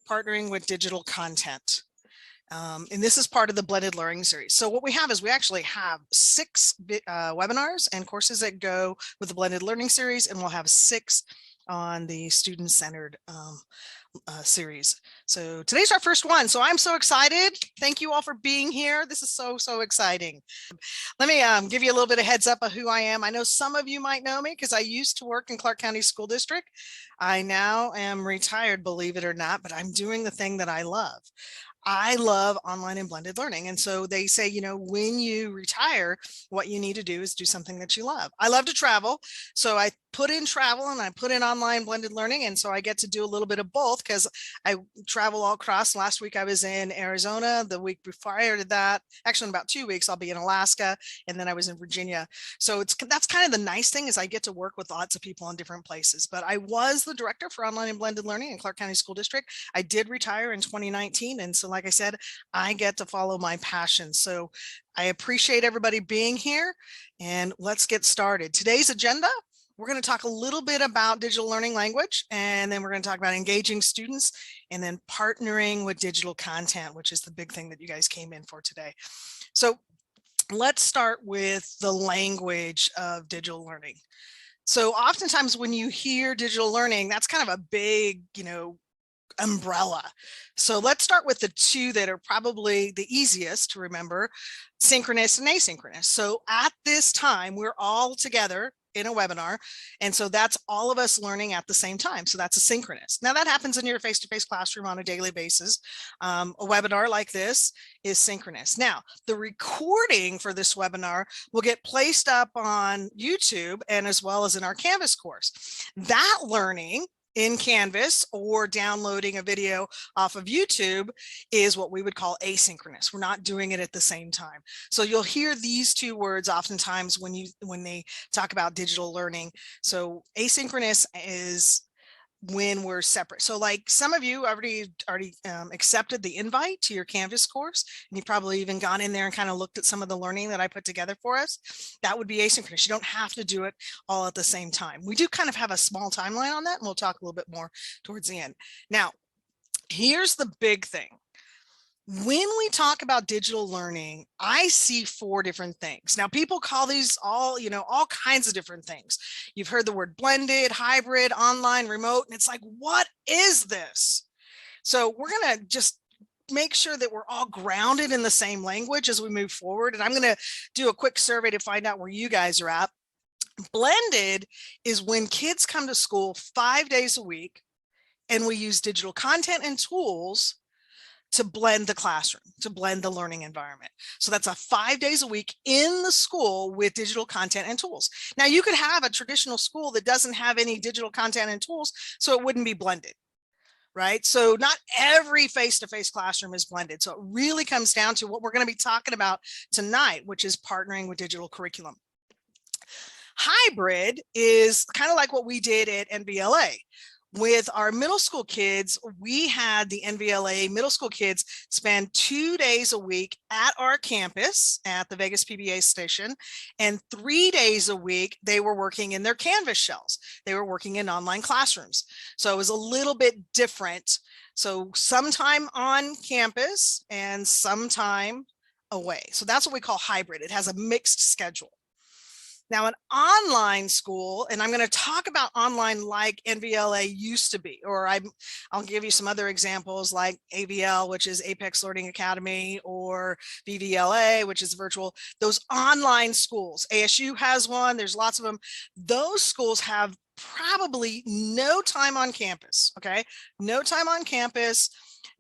partnering with digital content. And this is part of the blended learning series. So what we have is we actually have 6 webinars and courses that go with the blended learning series, and we'll have 6 on the student-centered series. So today's our first one. So I'm so excited. Thank you all for being here. This is so exciting. Let me give you a little bit of heads up of who I am. I know some of you might know me because I used to work in Clark County School District. I now am retired, believe it or not, but I'm doing the thing that I love. I love online and blended learning. And so they say, you know, when you retire, what you need to do is do something that you love. I love to travel. So I put in travel and I put in online blended learning. And so I get to do a little bit of both because I travel all across. Last week I was in Arizona. The week prior to that, actually in about 2 weeks, I'll be in Alaska. And then I was in Virginia. So that's kind of the nice thing is I get to work with lots of people in different places. But I was the director for online and blended learning in Clark County School District. I did retire in 2019. And so like I said, I get to follow my passion. So I appreciate everybody being here and let's get started. Today's agenda, we're going to talk a little bit about digital learning language, and then we're going to talk about engaging students and then partnering with digital content, which is the big thing that you guys came in for today. So let's start with the language of digital learning. So oftentimes when you hear digital learning, that's kind of a big, umbrella. So let's start with the 2 that are probably the easiest to remember, synchronous and asynchronous. So at this time, we're all together in a webinar. And so that's all of us learning at the same time. So that's asynchronous. Now that happens in your face-to-face classroom on a daily basis. A webinar like this is synchronous. Now, the recording for this webinar will get placed up on YouTube and as well as in our Canvas course. That learning in Canvas or downloading a video off of YouTube is what we would call asynchronous. We're not doing it at the same time. So you'll hear these 2 words oftentimes when they talk about digital learning. So asynchronous is when we're separate. So like some of you already accepted the invite to your Canvas course, and you've probably even gone in there and kind of looked at some of the learning that I put together for us. That would be asynchronous. You don't have to do it all at the same time. We do kind of have a small timeline on that, and we'll talk a little bit more towards the end. Now, here's the big thing. When we talk about digital learning, I see 4 different things. Now, people call these all kinds of different things. You've heard the word blended, hybrid, online, remote, and it's like, what is this? So we're going to just make sure that we're all grounded in the same language as we move forward. And I'm going to do a quick survey to find out where you guys are at. Blended is when kids come to school 5 days a week, and we use digital content and tools to blend the classroom, to blend the learning environment. So that's 5 days a week in the school with digital content and tools. Now you could have a traditional school that doesn't have any digital content and tools, so it wouldn't be blended, right? So not every face-to-face classroom is blended. So it really comes down to what we're going to be talking about tonight, which is partnering with digital curriculum. Hybrid is kind of like what we did at NVLA. With our middle school kids, we had the NVLA middle school kids spend 2 days a week at our campus at the Vegas PBA station, and 3 days a week they were working in their Canvas shells. They were working in online classrooms. So it was a little bit different. So sometime on campus and sometime away. So that's what we call hybrid. It has a mixed schedule. Now, an online school, and I'm going to talk about online like NVLA used to be, or I'll give you some other examples like AVL, which is Apex Learning Academy, or VVLA, which is virtual. Those online schools, ASU has one, there's lots of them. Those schools have probably no time on campus, okay? No time on campus.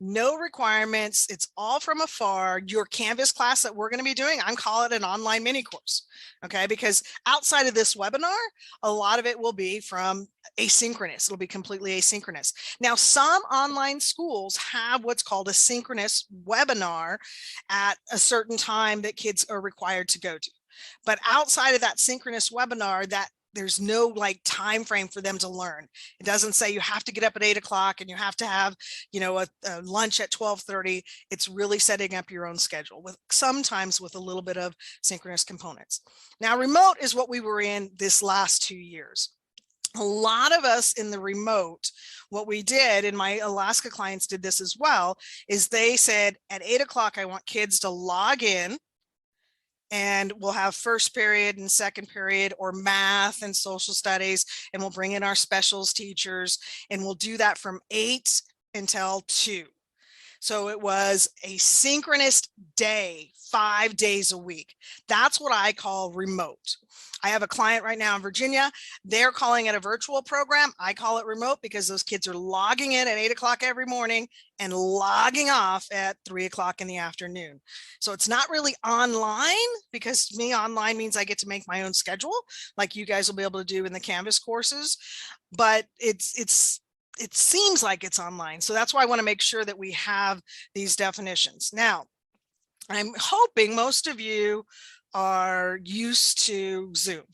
No requirements. It's all from afar. Your Canvas class that we're going to be doing, I'm calling it an online mini course. Okay, because outside of this webinar, a lot of it will be from asynchronous. It'll be completely asynchronous. Now, some online schools have what's called a synchronous webinar at a certain time that kids are required to go to. But outside of that synchronous webinar, there's no like time frame for them to learn. It doesn't say you have to get up at 8 o'clock and you have to have, a lunch at 12:30. It's really setting up your own schedule sometimes with a little bit of synchronous components. Now, remote is what we were in this last 2 years. A lot of us in the remote, what we did, and my Alaska clients did this as well, is they said at 8 o'clock, I want kids to log in, and we'll have first period and second period, or math and social studies, and we'll bring in our specials teachers, and we'll do that from 8 until 2. So it was a synchronous day, 5 days a week. That's what I call remote. I have a client right now in Virginia. They're calling it a virtual program. I call it remote because those kids are logging in at 8 o'clock every morning and logging off at 3 o'clock in the afternoon. So it's not really online, because to me, online means I get to make my own schedule, like you guys will be able to do in the Canvas courses, but it seems like it's online. So that's why I want to make sure that we have these definitions. Now, I'm hoping most of you are used to Zoom.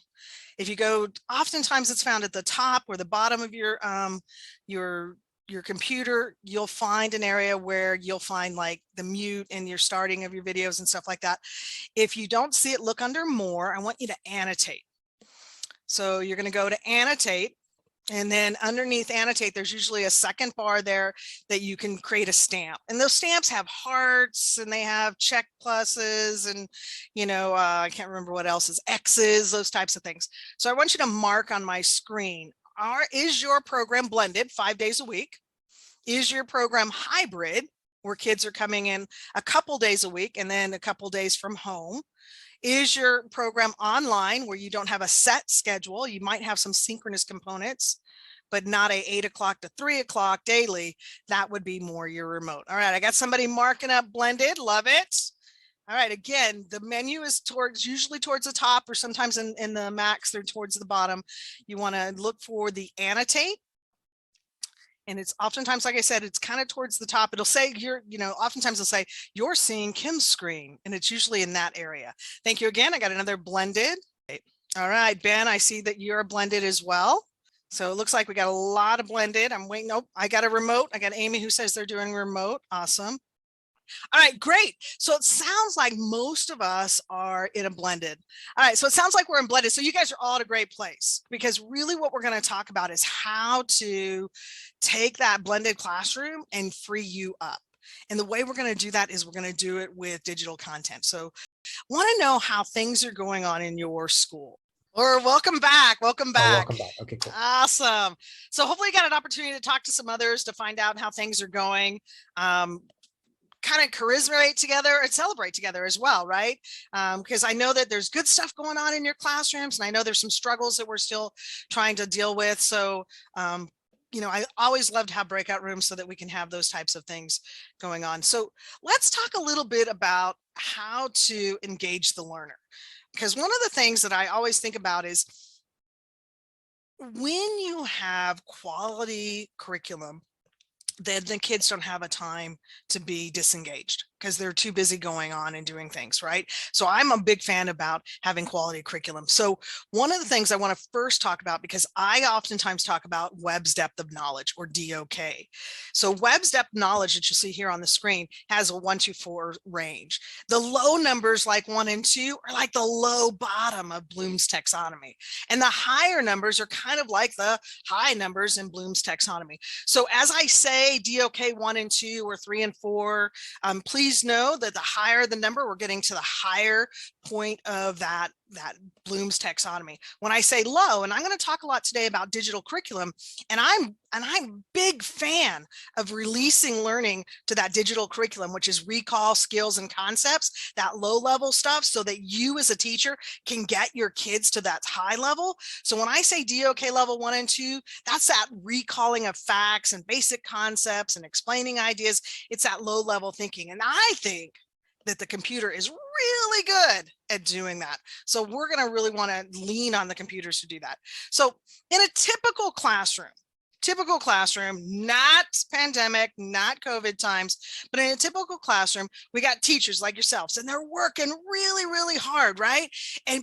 If you go, oftentimes it's found at the top or the bottom of your computer. You'll find an area where you'll find like the mute and your starting of your videos and stuff like that. If you don't see it, look under more. I want you to annotate. So you're going to go to annotate. And then underneath annotate, there's usually a second bar there that you can create a stamp. And those stamps have hearts, and they have check pluses, and, I can't remember what else is X's, those types of things. So I want you to mark on my screen, is your program blended 5 days a week? Is your program hybrid, where kids are coming in a couple days a week and then a couple days from home? Is your program online, where you don't have a set schedule? You might have some synchronous components, but not a 8 o'clock to 3 o'clock daily. That would be more your remote. All right, I got somebody marking up blended. Love it. All right, again, the menu is usually towards the top, or sometimes in the Macs, they're towards the bottom. You want to look for the annotate. And it's oftentimes, like I said, it's kind of towards the top. It'll say oftentimes it'll say you're seeing Kim's screen, and it's usually in that area. Thank you again. I got another blended. All right, Ben, I see that you're blended as well. So it looks like we got a lot of blended. I'm waiting. Nope, I got a remote. I got Amy who says they're doing remote. Awesome. All right, great. So it sounds like most of us are in a blended. All right, so it sounds like we're in blended. So you guys are all at a great place, because really what we're going to talk about is how to take that blended classroom and free you up. And the way we're going to do that is we're going to do it with digital content. So want to know how things are going on in your school. Or welcome back. Welcome back. Oh, welcome back. Okay, cool. Awesome. So hopefully you got an opportunity to talk to some others to find out how things are going. Kind of charisma together and celebrate together as well, right? Because I know that there's good stuff going on in your classrooms, and I know there's some struggles that we're still trying to deal with. So, I always love to have breakout rooms so that we can have those types of things going on. So let's talk a little bit about how to engage the learner. Because one of the things that I always think about is when you have quality curriculum, then the kids don't have a time to be disengaged because they're too busy going on and doing things, right? So I'm a big fan about having quality curriculum. So one of the things I want to first talk about, because I oftentimes talk about Webb's depth of knowledge, or DOK. So Webb's depth of knowledge that you see here on the screen has a 1 to 4 range. The low numbers like 1 and 2 are like the low bottom of Bloom's taxonomy. And the higher numbers are kind of like the high numbers in Bloom's taxonomy. So as I say DOK 1 and 2 or 3 and 4, please know that the higher the number, we're getting to the higher point of that Bloom's taxonomy. When I say low, and I'm going to talk a lot today about digital curriculum, and I'm a big fan of releasing learning to that digital curriculum, which is recall, skills, and concepts, that low level stuff, so that you as a teacher can get your kids to that high level. So when I say DOK level 1 and 2, that's that recalling of facts and basic concepts and explaining ideas. It's that low level thinking. And I think that the computer is really good at doing that. So we're going to really want to lean on the computers to do that. So in a typical classroom, not pandemic, not COVID times, but in a typical classroom, we got teachers like yourselves, and they're working really, really hard, right?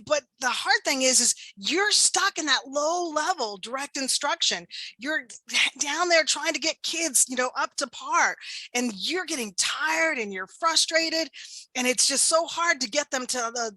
But the hard thing is you're stuck in that low level direct instruction. You're down there trying to get kids, up to par, and you're getting tired and you're frustrated, and it's just so hard to get them to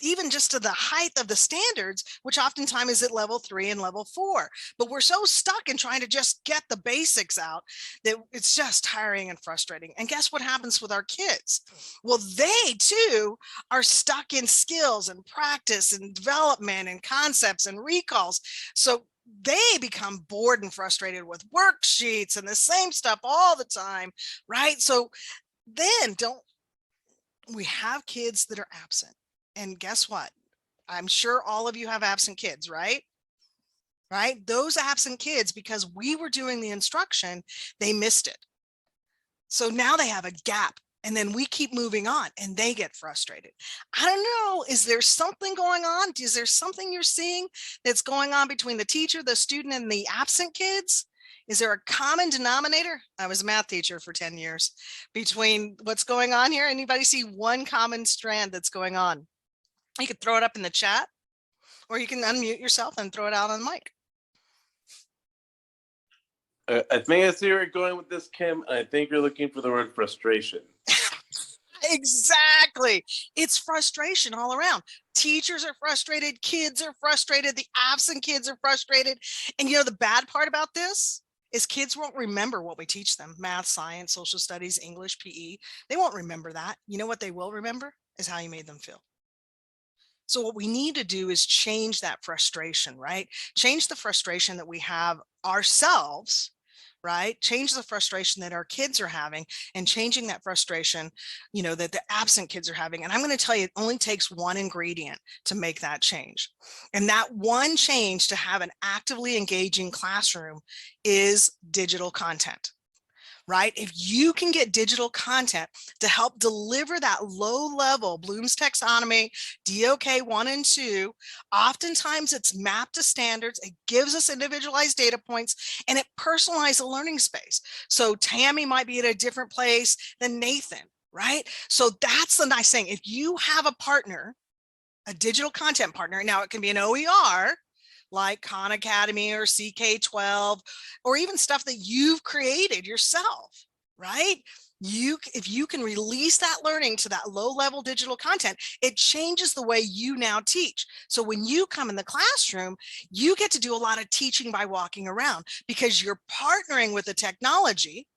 even just to the height of the standards, which oftentimes is at level 3 and level 4. But we're so stuck in trying to just get the basics out that it's just tiring and frustrating. And guess what happens with our kids? Well, they too are stuck in skills and practice and development and concepts and recalls. So they become bored and frustrated with worksheets and the same stuff all the time, right? So then we have kids that are absent. And guess what? I'm sure all of you have absent kids, right? Right? Those absent kids, because we were doing the instruction, they missed it. So now they have a gap, and then we keep moving on and they get frustrated. I don't know. Is there something going on? Is there something you're seeing that's going on between the teacher, the student, and the absent kids? Is there a common denominator? I was a math teacher for 10 years between what's going on here. Anybody see one common strand that's going on? You could throw it up in the chat, or you can unmute yourself and throw it out on the mic. I think I see where you're going with this, Kim. I think you're looking for the word frustration. Exactly. It's frustration all around. Teachers are frustrated. Kids are frustrated. The absent kids are frustrated. And you know, the bad part about this is kids won't remember what we teach them. Math, science, social studies, English, PE. They won't remember that. You know what they will remember is how you made them feel. So what we need to do is change that frustration, right? Change the frustration that we have ourselves, right? Change the frustration that our kids are having, and changing that frustration, you know, that the absent kids are having. And I'm going to tell you, it only takes one ingredient to make that change. And that one change to have an actively engaging classroom is digital content. Right? If you can get digital content to help deliver that low level Bloom's taxonomy, DOK 1 and 2, oftentimes it's mapped to standards. It gives us individualized data points, and it personalizes the learning space. So Tammy might be at a different place than Nathan, right? So that's the nice thing. If you have a partner, a digital content partner, now it can be an OER, like Khan Academy or CK12, or even stuff that you've created yourself, right? If you can release that learning to that low level digital content, it changes the way you now teach. So when you come in the classroom, you get to do a lot of teaching by walking around, because you're partnering with the technology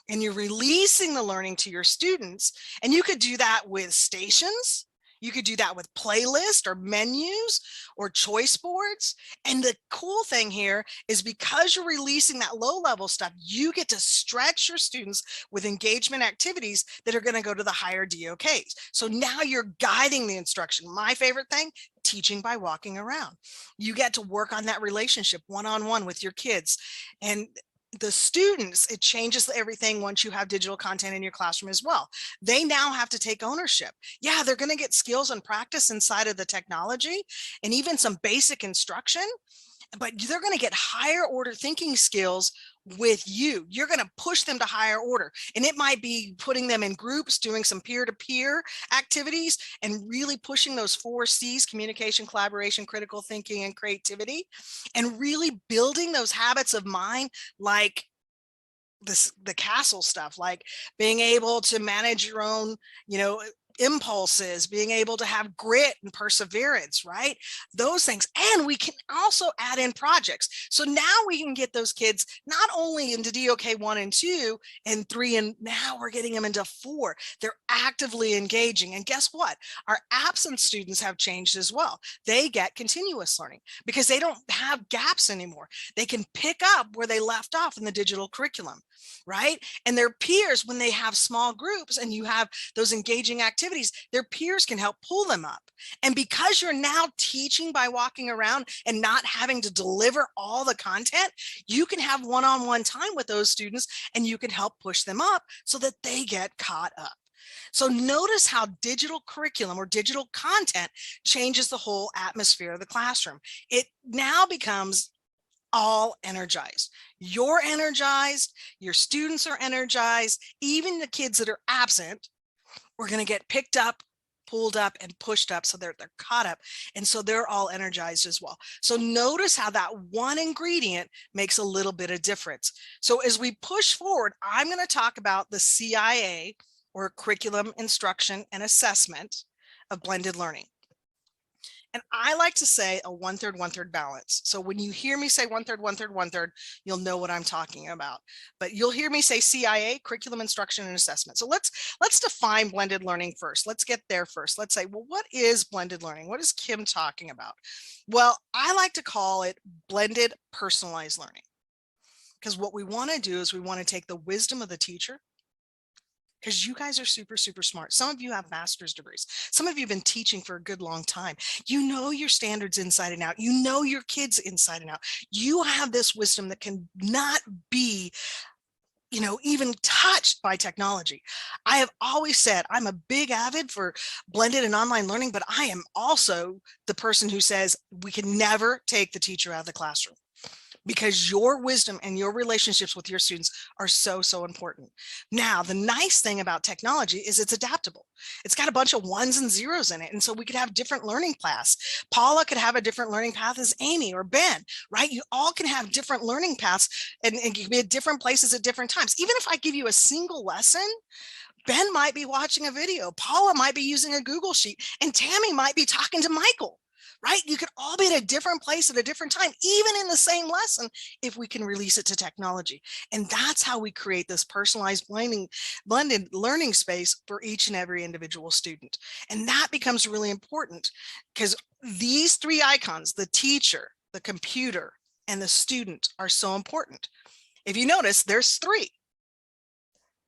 and you're releasing the learning to your students. And you could do that with stations. You could do that with playlists or menus or choice boards. And the cool thing here is, because you're releasing that low level stuff, you get to stretch your students with engagement activities that are going to go to the higher DOKs. So now you're guiding the instruction. My favorite thing, teaching by walking around. You get to work on that relationship one-on-one with your kids. And the students, it changes everything once you have digital content in your classroom as well. They now have to take ownership. Yeah, they're going to get skills and practice inside of the technology and even some basic instruction, but they're going to get higher order thinking skills with you. You're going to push them to higher order. And it might be putting them in groups, doing some peer-to-peer activities, and really pushing those 4 C's: communication, collaboration, critical thinking, and creativity, and really building those habits of mind, like the castle stuff, like being able to manage your own, you know, impulses, being able to have grit and perseverance, right? Those things. And we can also add in projects. So now we can get those kids not only into DOK 1 and 2 and 3, and now we're getting them into 4. They're actively engaging. And guess what? Our absent students have changed as well. They get continuous learning because they don't have gaps anymore. They can pick up where they left off in the digital curriculum, right? And their peers, when they have small groups and you have those engaging activities, their peers can help pull them up. And because you're now teaching by walking around and not having to deliver all the content, you can have one-on-one time with those students, and you can help push them up so that they get caught up. So notice how digital curriculum or digital content changes the whole atmosphere of the classroom. It now becomes all energized. You're energized, your students are energized, even the kids that are absent, we're going to get picked up, pulled up, and pushed up so they're caught up. And so they're all energized as well. So notice how that one ingredient makes a little bit of difference. So as we push forward, I'm going to talk about the CIA, or Curriculum, Instruction, and Assessment of Blended Learning. And I like to say a 1/3, 1/3 balance. So when you hear me say 1/3, 1/3, 1/3, you'll know what I'm talking about. But you'll hear me say CIA, curriculum, instruction, and assessment. So let's define blended learning first. Let's get there first. Let's say, well, what is blended learning? What is Kim talking about? Well, I like to call it blended personalized learning. Because what we want to do is we want to take the wisdom of the teacher, because you guys are super, super smart. Some of you have master's degrees. Some of you have been teaching for a good long time. You know your standards inside and out. You know your kids inside and out. You have this wisdom that can not be, even touched by technology. I have always said I'm a big avid for blended and online learning, but I am also the person who says we can never take the teacher out of the classroom, because your wisdom and your relationships with your students are so, so important. Now, the nice thing about technology is it's adaptable. It's got a bunch of ones and zeros in it. And so we could have different learning paths. Paula could have a different learning path as Amy or Ben, right? You all can have different learning paths and be at different places at different times. Even if I give you a single lesson, Ben might be watching a video, Paula might be using a Google Sheet, and Tammy might be talking to Michael. Right? You could all be at a different place at a different time, even in the same lesson, if we can release it to technology. And that's how we create this personalized blended learning space for each and every individual student. And that becomes really important, because these three icons, the teacher, the computer, and the student, are so important. If you notice, there's three.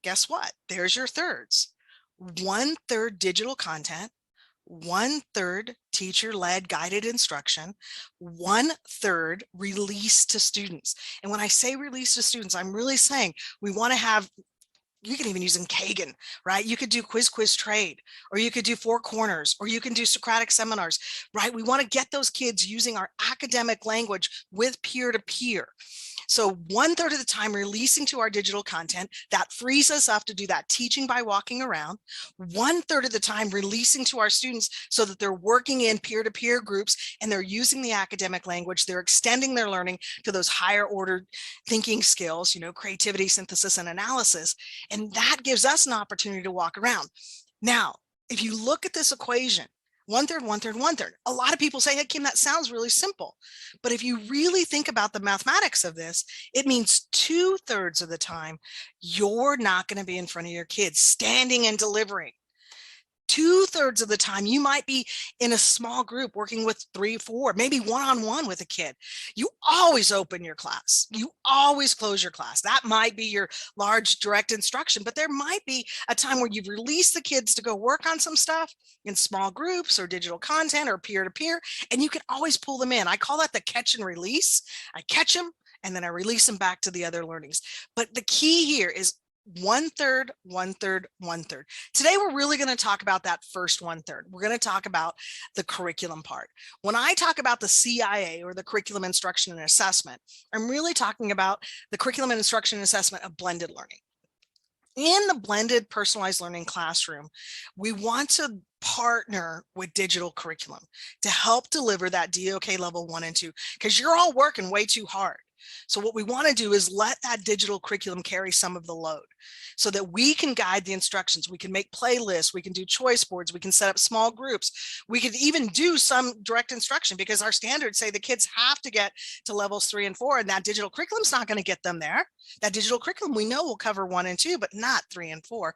Guess what? There's your thirds. 1/3 digital content, 1/3 teacher-led guided instruction, 1/3 release to students. And when I say release to students, I'm really saying we want to have, you can even use in Kagan, right? You could do quiz trade, or you could do four corners, or you can do Socratic seminars, right? We want to get those kids using our academic language with peer-to-peer. So 1/3 of the time releasing to our digital content, that frees us up to do that teaching by walking around. 1/3 of the time releasing to our students so that they're working in peer-to-peer groups and they're using the academic language, they're extending their learning to those higher order thinking skills, creativity, synthesis, and analysis. And that gives us an opportunity to walk around. Now, if you look at this equation, 1/3, 1/3, 1/3. A lot of people say, hey, Kim, that sounds really simple. But if you really think about the mathematics of this, it means 2/3 of the time, you're not going to be in front of your kids standing and delivering. 2/3 of the time, you might be in a small group working with 3, 4, maybe one-on-one with a kid. You always open your class. You always close your class. That might be your large direct instruction, but there might be a time where you've released the kids to go work on some stuff in small groups or digital content or peer-to-peer, and you can always pull them in. I call that the catch and release. I catch them and then I release them back to the other learnings. But the key here is 1/3, 1/3, 1/3. Today, we're really going to talk about that first 1/3. We're going to talk about the curriculum part. When I talk about the CIA, or the curriculum, instruction, and assessment, I'm really talking about the curriculum and instruction and assessment of blended learning. In the blended personalized learning classroom, we want to partner with digital curriculum to help deliver that DOK level 1 and 2, because you're all working way too hard. So what we want to do is let that digital curriculum carry some of the load so that we can guide the instructions. We can make playlists, we can do choice boards, we can set up small groups. We could even do some direct instruction, because our standards say the kids have to get to levels 3 and 4, and that digital curriculum is not going to get them there. That digital curriculum we know will cover 1 and 2, but not 3 and 4.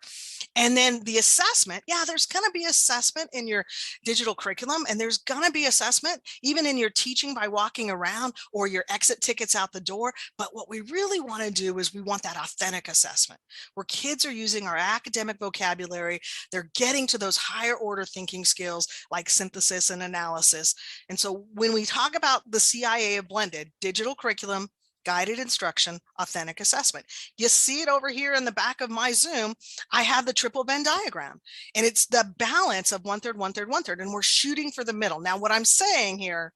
And then the assessment, yeah, there's going to be assessment in your digital curriculum, and there's going to be assessment even in your teaching by walking around or your exit tickets out the door. But what we really want to do is we want that authentic assessment where kids are using our academic vocabulary. They're getting to those higher order thinking skills like synthesis and analysis. And so when we talk about the CIA of blended, digital curriculum, guided instruction, authentic assessment, you see it over here in the back of my Zoom. I have the triple Venn diagram, and it's the balance of 1/3, 1/3, 1/3, and we're shooting for the middle. Now, what I'm saying here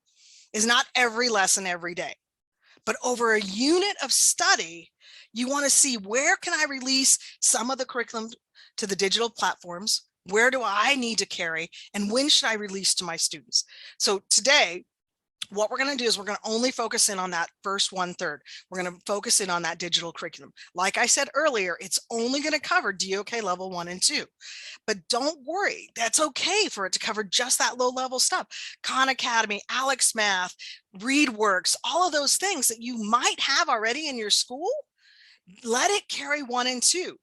is not every lesson every day, but over a unit of study, you want to see, where can I release some of the curriculum to the digital platforms? Where do I need to carry? And when should I release to my students? So today, what we're going to do is we're going to only focus in on that first 1/3. We're going to focus in on that digital curriculum. Like I said earlier, it's only going to cover DOK level 1 and 2. But don't worry, that's okay for it to cover just that low level stuff. Khan Academy, Alex Math, ReadWorks, all of those things that you might have already in your school, let it carry 1 and 2.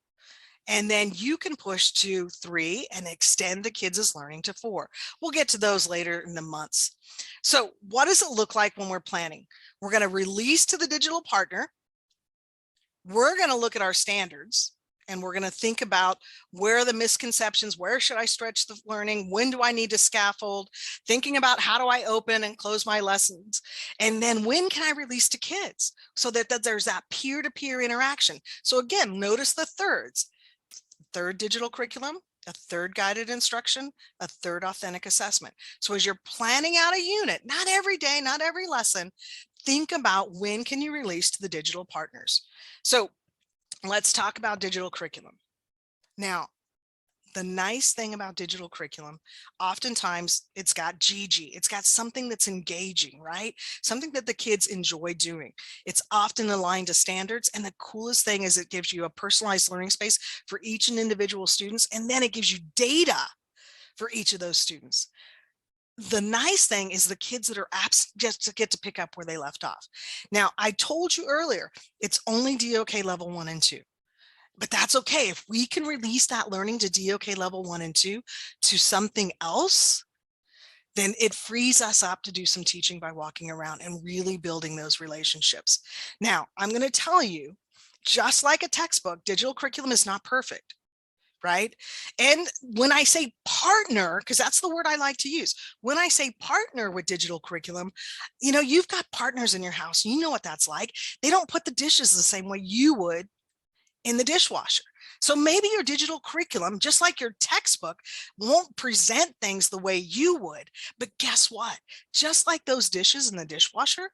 And then you can push to 3 and extend the kids' learning to 4. We'll get to those later in the months. So what does it look like when we're planning? We're going to release to the digital partner. We're going to look at our standards and we're going to think about where are the misconceptions, where should I stretch the learning, when do I need to scaffold, thinking about how do I open and close my lessons, and then when can I release to kids so that there's that peer-to-peer interaction. So again, notice the thirds. Third digital curriculum, a third guided instruction, a third authentic assessment. So as you're planning out a unit, not every day, not every lesson, think about when can you release to the digital partners. So let's talk about digital curriculum. Now, the nice thing about digital curriculum, oftentimes it's got GG, it's got something that's engaging, right? Something that the kids enjoy doing. It's often aligned to standards. And the coolest thing is it gives you a personalized learning space for each and individual students. And then it gives you data for each of those students. The nice thing is the kids that are apps just get to pick up where they left off. Now, I told you earlier, it's only DOK level 1 and 2. But that's okay. If we can release that learning to DOK level 1 and 2 to something else, then it frees us up to do some teaching by walking around and really building those relationships. Now, I'm going to tell you, just like a textbook, digital curriculum is not perfect, right? And when I say partner, because that's the word I like to use, when I say partner with digital curriculum, you know, you've got partners in your house. You know what that's like. They don't put the dishes the same way you would in the dishwasher. So maybe your digital curriculum, just like your textbook, won't present things the way you would. But guess what? Just like those dishes in the dishwasher,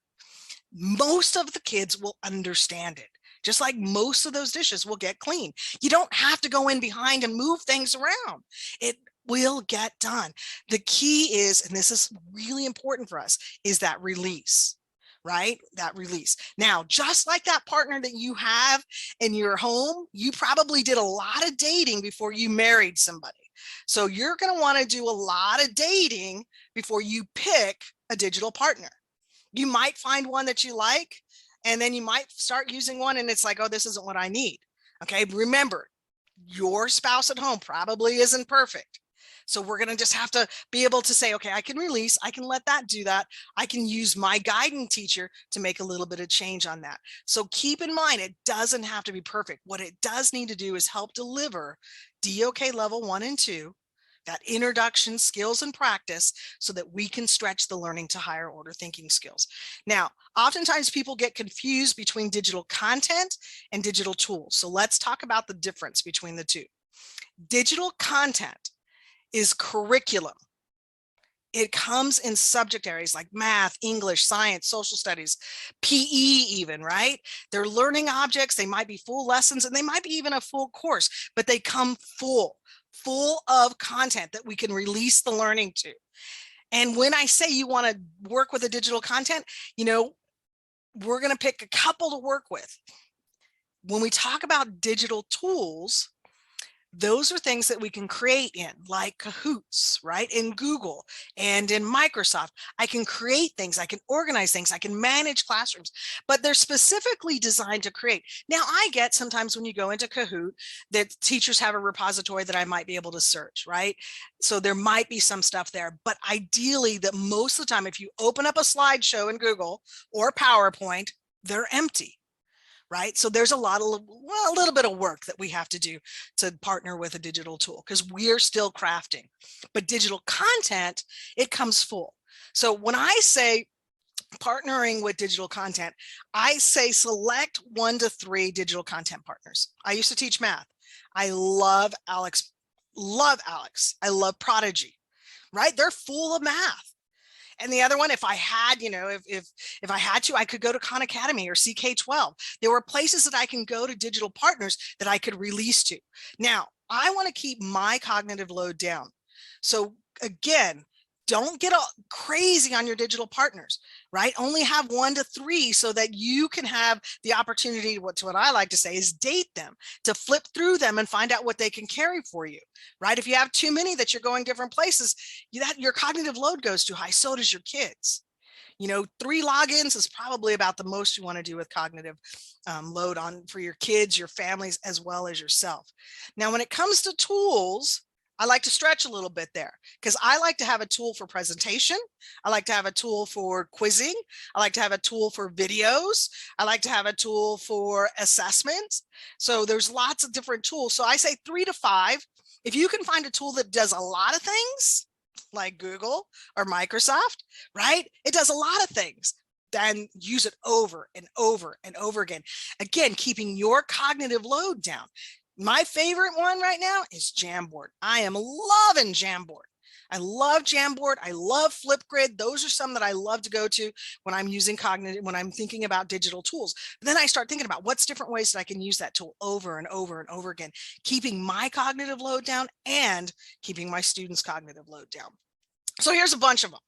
most of the kids will understand it. Just like most of those dishes will get clean. You don't have to go in behind and move things around. It will get done. The key is, and this is really important for us, is that release. Right? That release. Now, just like that partner that you have in your home, you probably did a lot of dating before you married somebody. So you're going to want to do a lot of dating before you pick a digital partner. You might find one that you like, and then you might start using one and it's like, oh, this isn't what I need. Okay. Remember, your spouse at home probably isn't perfect. So we're going to just have to be able to say, okay, I can release, I can let that do that. I can use my guiding teacher to make a little bit of change on that. So keep in mind, it doesn't have to be perfect. What it does need to do is help deliver DOK level 1 and 2, that introduction, skills, and practice, so that we can stretch the learning to higher order thinking skills. Now, oftentimes people get confused between digital content and digital tools. So let's talk about the difference between the two. Digital content is curriculum. It comes in subject areas like math, English, science, social studies, PE even, right? They're learning objects. They might be full lessons and they might be even a full course, but they come full of content that we can release the learning to. And when I say you want to work with a digital content, you know, we're going to pick a couple to work with. When we talk about digital tools, those are things that we can create in, like Kahoots, right? In Google and in Microsoft. I can create things, I can organize things, I can manage classrooms, but they're specifically designed to create. Now, I get sometimes when you go into Kahoot that teachers have a repository that I might be able to search, right? So there might be some stuff there, but ideally that most of the time, if you open up a slideshow in Google or PowerPoint, they're empty. Right? So there's a little bit of work that we have to do to partner with a digital tool because we're still crafting. But digital content, it comes full. So when I say partnering with digital content, I say select 1 to 3 digital content partners. I used to teach math. I love Alex. I love Prodigy, right? They're full of math. And the other one, if I had, you know, if I had to, I could go to Khan Academy or CK12. There were places that I can go to digital partners that I could release to. Now, I want to keep my cognitive load down. So again, Don't get all crazy on your digital partners, right? Only have 1 to 3 so that you can have the opportunity, what I like to say is date them, to flip through them and find out what they can carry for you, right? If you have too many that you're going different places, your cognitive load goes too high. So does your kids. 3 logins is probably about the most you want to do with cognitive load on for your kids, your families, as well as yourself. Now, when it comes to tools, I like to stretch a little bit there because I like to have a tool for presentation. I like to have a tool for quizzing. I like to have a tool for videos. I like to have a tool for assessment. So there's lots of different tools. So I say 3 to 5. If you can find a tool that does a lot of things, like Google or Microsoft, right? It does a lot of things. Then use it over and over and over again. Again, keeping your cognitive load down. My favorite one right now is Jamboard. I am loving Jamboard. I love Jamboard. I love Flipgrid. Those are some that I love to go to when I'm using cognitive, when I'm thinking about digital tools. But then I start thinking about what's different ways that I can use that tool over and over and over again, keeping my cognitive load down and keeping my students' cognitive load down. So here's a bunch of them,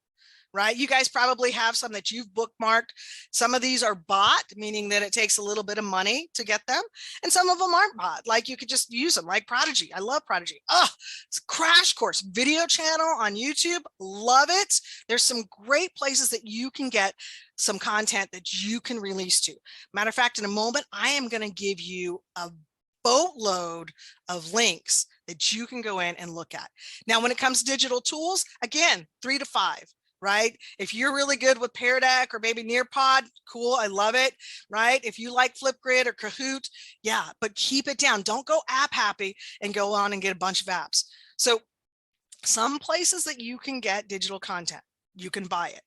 right? You guys probably have some that you've bookmarked. Some of these are bought, meaning that it takes a little bit of money to get them. And some of them aren't bought, like you could just use them, like Prodigy. I love Prodigy. Oh, it's a crash course video channel on YouTube. Love it. There's some great places that you can get some content that you can release to. Matter of fact, in a moment, I am going to give you a boatload of links that you can go in and look at. Now, when it comes to digital tools, again, 3 to 5. Right? If you're really good with Pear Deck or maybe Nearpod, cool, I love it, right? If you like Flipgrid or Kahoot, yeah, but keep it down. Don't go app happy and go on and get a bunch of apps. So some places that you can get digital content, you can buy it.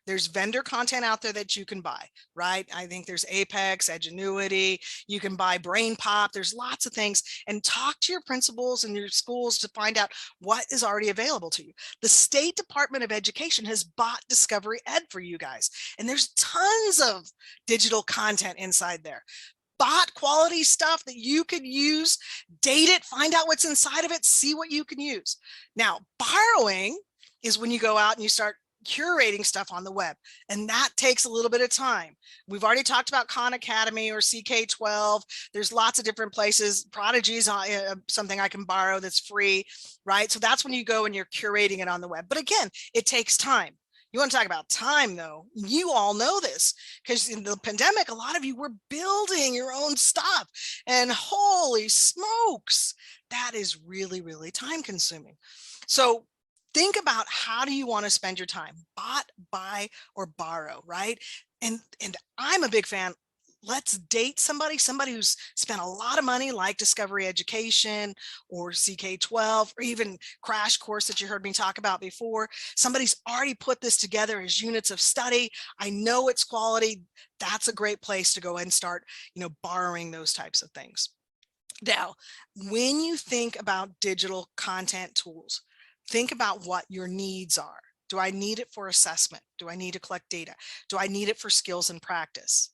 There's vendor content out there that you can buy, right? I think there's Apex, Edgenuity, you can buy BrainPop. There's lots of things, and talk to your principals and your schools to find out what is already available to you. The State Department of Education has bought Discovery Ed for you guys, and there's tons of digital content inside there. Bought quality stuff that you could use, date it, find out what's inside of it, see what you can use. Now, borrowing is when you go out and you start curating stuff on the web, and that takes a little bit of time. We've already talked about Khan Academy or CK12. There's lots of different places. Prodigy is something I can borrow that's free, right? So that's when you go and you're curating it on the web. But again, it takes time. You want to talk about time, though? You all know this because in the pandemic, a lot of you were building your own stuff, and holy smokes, that is really, really time consuming. So think about, how do you want to spend your time? Bought, buy, or borrow, right? And I'm a big fan. Let's date somebody who's spent a lot of money, like Discovery Education or CK12, or even Crash Course that you heard me talk about before. Somebody's already put this together as units of study. I know it's quality. That's a great place to go and start, borrowing those types of things. Now, when you think about digital content tools, think about what your needs are. Do I need it for assessment? Do I need to collect data? Do I need it for skills and practice?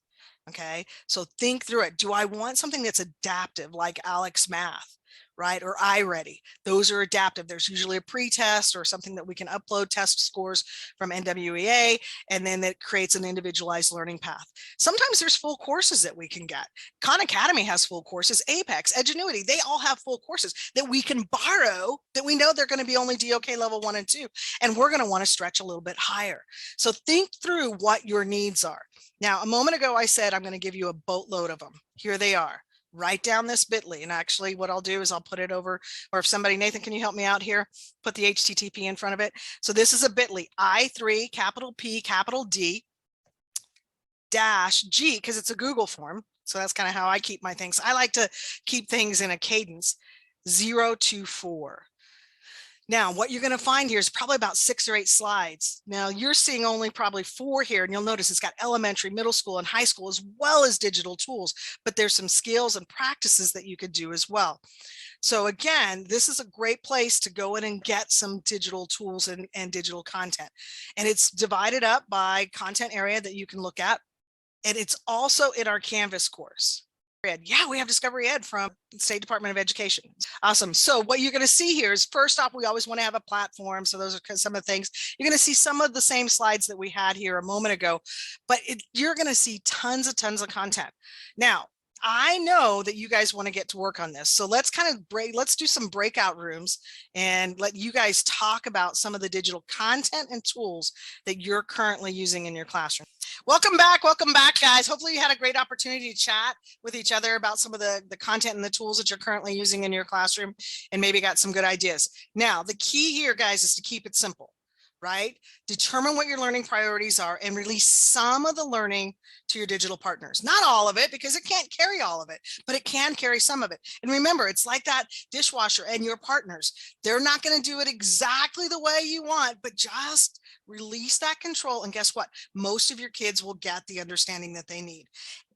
Okay, so think through it. Do I want something that's adaptive, like Alex Math, right? Or iReady? Those are adaptive. There's usually a pre-test or something that we can upload test scores from NWEA, and then that creates an individualized learning path. Sometimes there's full courses that we can get. Khan Academy has full courses, Apex, Edgenuity, they all have full courses that we can borrow, that we know they're going to be only DOK level 1 and 2, and we're going to want to stretch a little bit higher. So think through what your needs are. Now, a moment ago, I said I'm going to give you a boatload of them. Here they are. Write down this bit.ly, and actually what I'll do is I'll put it over, or if somebody, Nathan, can you help me out here? Put the HTTP in front of it. So this is a bit.ly, I3, capital P, capital D, -G, because it's a Google form. So that's kind of how I keep my things. I like to keep things in a cadence, 024. Now, what you're going to find here is probably about 6 or 8 slides. Now, you're seeing only probably 4 here, and you'll notice it's got elementary, middle school, and high school, as well as digital tools, but there's some skills and practices that you could do as well. So again, this is a great place to go in and get some digital tools and digital content. And it's divided up by content area that you can look at. And it's also in our Canvas course. Ed. Yeah, we have Discovery Ed from the State Department of Education. Awesome. So what you're going to see here is, first off, we always want to have a platform. So those are some of the things. You're going to see some of the same slides that we had here a moment ago, but you're going to see tons of content. Now, I know that you guys want to get to work on this. So let's let's do some breakout rooms and let you guys talk about some of the digital content and tools that you're currently using in your classroom. Welcome back, guys. Hopefully you had a great opportunity to chat with each other about some of the content and the tools that you're currently using in your classroom, and maybe got some good ideas. Now, the key here, guys, is to keep it simple, right? Determine what your learning priorities are and release some of the learning to your digital partners. Not all of it, because it can't carry all of it, but it can carry some of it. And remember, it's like that dishwasher and your partners. They're not going to do it exactly the way you want, but just release that control. And guess what? Most of your kids will get the understanding that they need.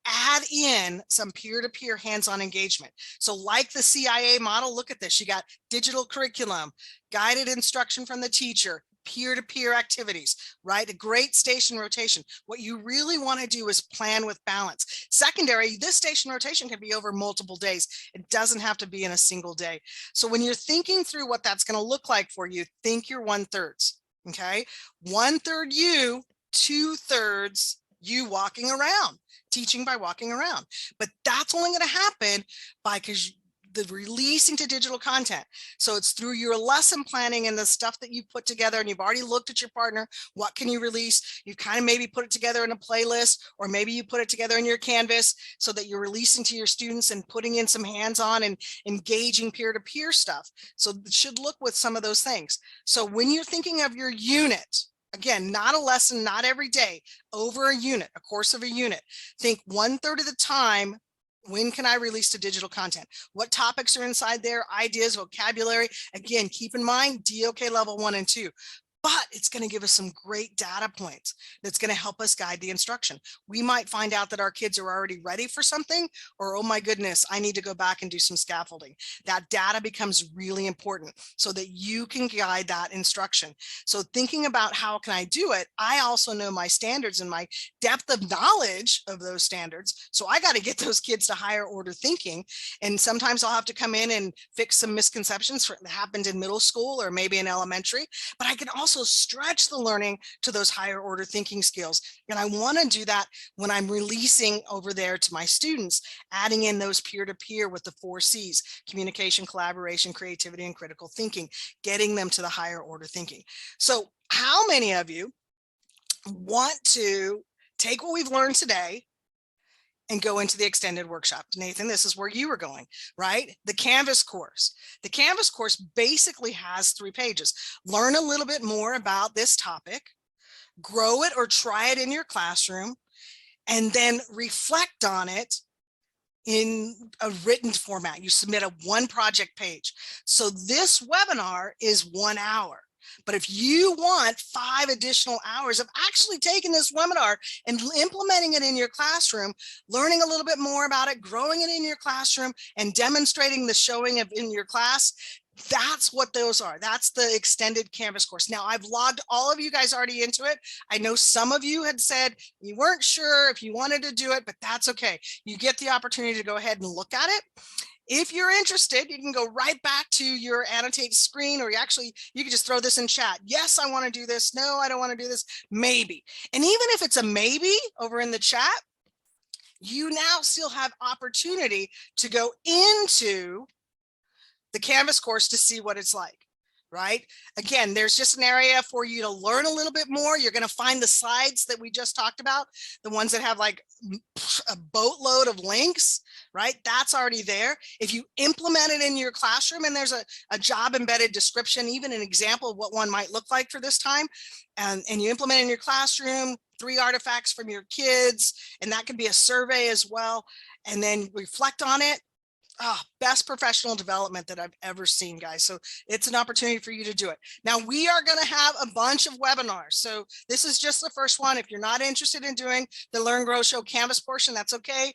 Add in some peer-to-peer hands-on engagement. So like the CIA model, look at this. You got digital curriculum, guided instruction from the teacher, peer-to-peer activities, right? A great station rotation. What you really want to do is plan with balance. Secondary, this station rotation can be over multiple days. It doesn't have to be in a single day. So when you're thinking through what that's going to look like for you, think your 1/3, okay? 1/3 you, 2/3 you walking around, teaching by walking around. But that's only going to happen because the releasing to digital content. So it's through your lesson planning and the stuff that you put together, and you've already looked at your partner. What can you release? You kind of maybe put it together in a playlist, or maybe you put it together in your Canvas so that you're releasing to your students and putting in some hands-on and engaging peer-to-peer stuff. So it should look with some of those things. So when you're thinking of your unit, again, not a lesson, not every day, over a unit, a course of a unit, think 1/3 of the time, when can I release to digital content? What topics are inside there? Ideas, vocabulary. Again, keep in mind DOK level 1 and 2. But it's going to give us some great data points that's going to help us guide the instruction. We might find out that our kids are already ready for something, or, oh my goodness, I need to go back and do some scaffolding. That data becomes really important so that you can guide that instruction. So thinking about how can I do it, I also know my standards and my depth of knowledge of those standards. So I got to get those kids to higher order thinking. And sometimes I'll have to come in and fix some misconceptions that happened in middle school or maybe in elementary, but I can also stretch the learning to those higher order thinking skills. And I want to do that when I'm releasing over there to my students, adding in those peer-to-peer with the 4 C's: communication, collaboration, creativity, and critical thinking, getting them to the higher order thinking. So how many of you want to take what we've learned today and go into the extended workshop? Nathan, this is where you were going, right? The Canvas course. The Canvas course basically has 3 pages. Learn a little bit more about this topic, grow it or try it in your classroom, and then reflect on it in a written format. You submit a 1 project page. So this webinar is 1 hour. But if you want 5 additional hours of actually taking this webinar and implementing it in your classroom, learning a little bit more about it, growing it in your classroom, and demonstrating the showing of in your class, that's what those are. That's the extended Canvas course. Now, I've logged all of you guys already into it. I know some of you had said you weren't sure if you wanted to do it, but that's okay. You get the opportunity to go ahead and look at it. If you're interested, you can go right back to your annotate screen, or you can just throw this in chat. Yes, I want to do this. No, I don't want to do this. Maybe. And even if it's a maybe over in the chat, you now still have opportunity to go into the Canvas course to see what it's like, right? Again, there's just an area for you to learn a little bit more. You're going to find the slides that we just talked about, the ones that have like a boatload of links, right? That's already there. If you implement it in your classroom, and there's a job embedded description, even an example of what one might look like for this time, and you implement it in your classroom, 3 artifacts from your kids, and that could be a survey as well, and then reflect on it. Oh, best professional development that I've ever seen, guys. So it's an opportunity for you to do it. Now, we are going to have a bunch of webinars. So this is just the first one. If you're not interested in doing the Learn, Grow, Show Canvas portion, that's okay.